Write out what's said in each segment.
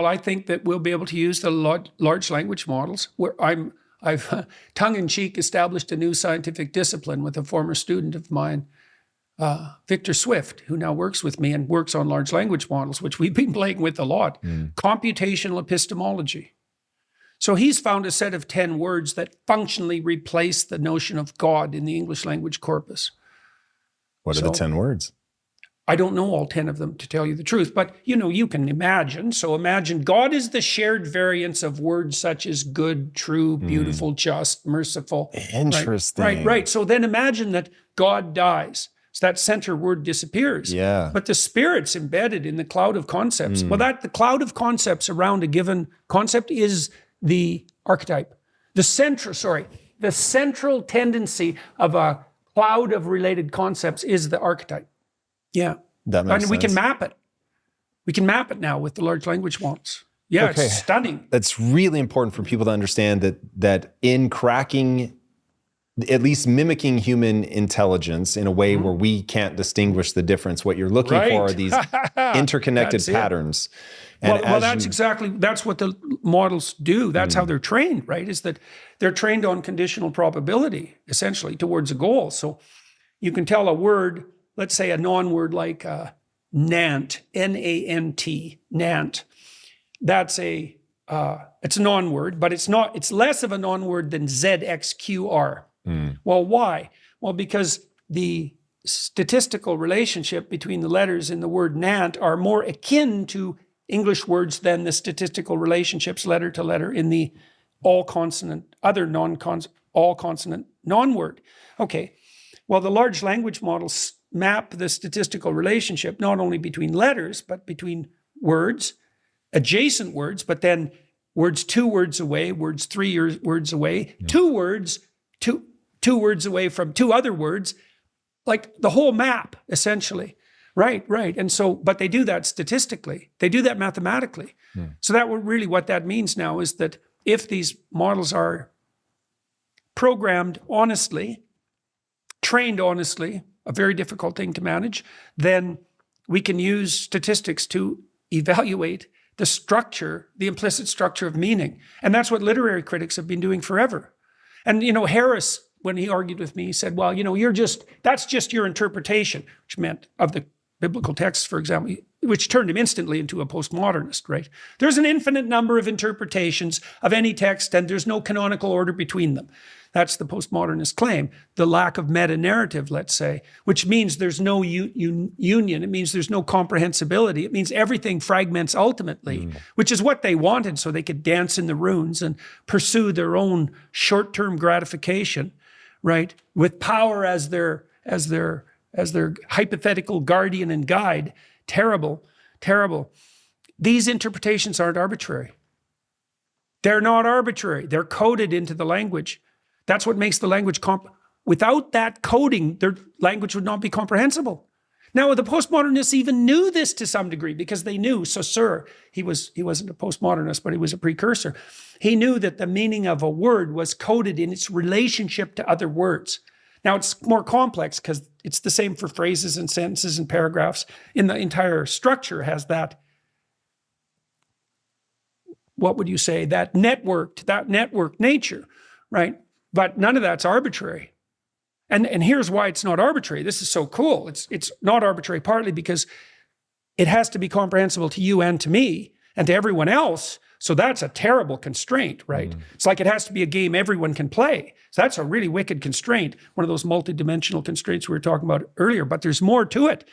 Well, I think that we'll be able to use the large language models. Where I've tongue-in-cheek established a new scientific discipline with a former student of mine, Victor Swift, who now works with me and works on large language models, which we've been playing with a lot. Computational epistemology. So he's found a set of 10 words that functionally replace the notion of God in the English language corpus. What are the 10 words? I don't know all 10 of them, to tell you the truth, but you can imagine. So imagine God is the shared variance of words such as good, true, beautiful, just, merciful. Interesting. Right. So then imagine that God dies. So that center word disappears. Yeah. But the Spirit's embedded in the cloud of concepts. Well, the cloud of concepts around a given concept is the archetype. The central tendency of a cloud of related concepts is the archetype. Yeah. That makes sense. We can map it. We can map it now with the large language models. Yeah, okay. It's stunning. That's really important for people to understand that in cracking, at least mimicking human intelligence in a way where we can't distinguish the difference, what you're looking for are these interconnected patterns. And that's what the models do. That's how they're trained, right? Is that they're trained on conditional probability, essentially, towards a goal. So you can tell a word, let's say a non-word like Nant, N-A-N-T, Nant. It's a non-word, but it's less of a non-word than ZXQR. Well, why? Well, because the statistical relationship between the letters in the word Nant are more akin to English words than the statistical relationships letter to letter in the all-consonant non-word. Okay, well, the large language models map the statistical relationship not only between letters, but between words, adjacent words, but then words 2 words away, words 3 words away, 2 words, two words away from 2 other words, like the whole map, essentially. Right. And so, but they do that statistically. They do that mathematically. So what that means now is that if these models are programmed honestly, trained honestly, a very difficult thing to manage, then we can use statistics to evaluate the structure, the implicit structure of meaning. And that's what literary critics have been doing forever. And, Harris, when he argued with me, he said, well, that's just your interpretation, which meant of the biblical texts, for example, which turned him instantly into a postmodernist, right? There's an infinite number of interpretations of any text, and there's no canonical order between them. That's the postmodernist claim. The lack of meta-narrative, let's say, which means there's no union. It means there's no comprehensibility. It means everything fragments ultimately, which is what they wanted, so they could dance in the runes and pursue their own short-term gratification, right? With power as their hypothetical guardian and guide. Terrible. These interpretations aren't arbitrary. They're not arbitrary. They're coded into the language. That's what makes the language without that coding, their language would not be comprehensible. Now, the postmodernists even knew this to some degree because they knew, Saussure, he wasn't a postmodernist, but he was a precursor. He knew that the meaning of a word was coded in its relationship to other words. Now, it's more complex because it's the same for phrases and sentences and paragraphs. In the entire structure has that, what would you say, that network nature, right? But none of that's arbitrary. And here's why it's not arbitrary. This is so cool. It's not arbitrary partly because it has to be comprehensible to you and to me and to everyone else. So that's a terrible constraint, right? It's like it has to be a game everyone can play. So that's a really wicked constraint, one of those multidimensional constraints we were talking about earlier, but there's more to it.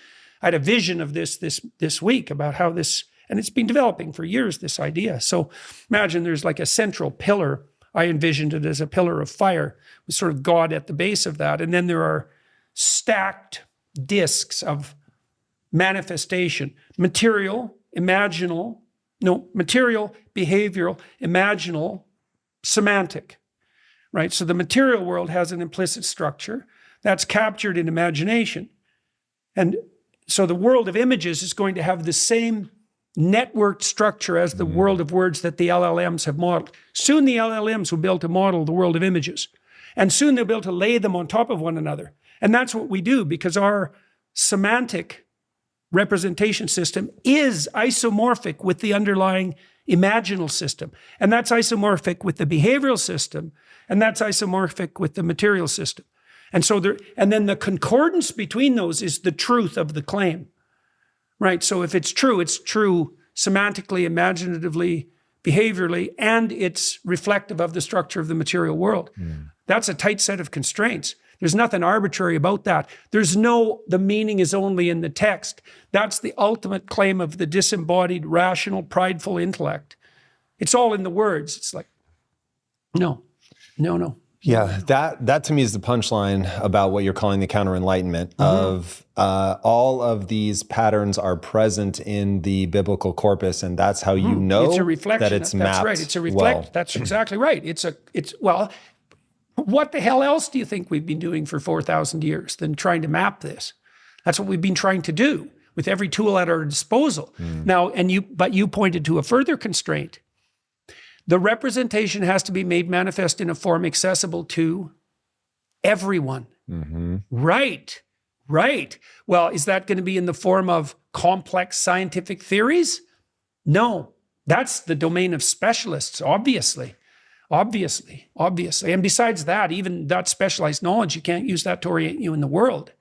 I had a vision of this week about how this, and it's been developing for years, this idea. So imagine there's like a central pillar. I envisioned it as a pillar of fire with sort of God at the base of that. And then there are stacked discs of manifestation, material, behavioral, imaginal, semantic, right? So the material world has an implicit structure that's captured in imagination. And so the world of images is going to have the same networked structure as the world of words that the LLMs have modeled. Soon the LLMs will be able to model the world of images. And soon they'll be able to lay them on top of one another. And that's what we do because our semantic representation system is isomorphic with the underlying imaginal system. And that's isomorphic with the behavioral system, and that's isomorphic with the material system. And so and then the concordance between those is the truth of the claim, right? So if it's true semantically, imaginatively, behaviorally, and it's reflective of the structure of the material world. That's a tight set of constraints. There's nothing arbitrary about that. The meaning is only in the text. That's the ultimate claim of the disembodied, rational, prideful intellect. It's all in the words. It's like, no. Yeah, that to me is the punchline about what you're calling the counter-enlightenment of all of these patterns are present in the biblical corpus, and that's how you know it's a reflection that it's mapped. That's right. It's a reflection. Well. That's exactly right. Well, what the hell else do you think we've been doing for 4,000 years than trying to map this? That's what we've been trying to do with every tool at our disposal. Now, but you pointed to a further constraint. The representation has to be made manifest in a form accessible to everyone. Right. Well, is that going to be in the form of complex scientific theories? No, that's the domain of specialists, obviously. And besides that, even that specialized knowledge, you can't use that to orient you in the world.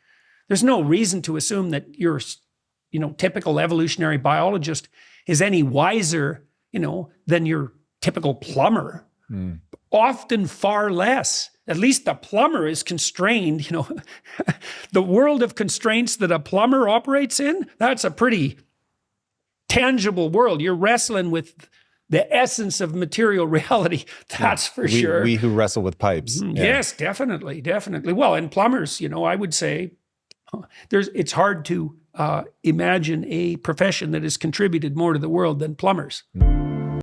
There's no reason to assume that your, typical evolutionary biologist is any wiser, than your typical plumber. Often far less. At least the plumber is constrained, The world of constraints that a plumber operates in, that's a pretty tangible world. You're wrestling with the essence of material reality, that's for sure. We who wrestle with pipes. Yes, definitely. Well, and plumbers, I would say it's hard to imagine a profession that has contributed more to the world than plumbers.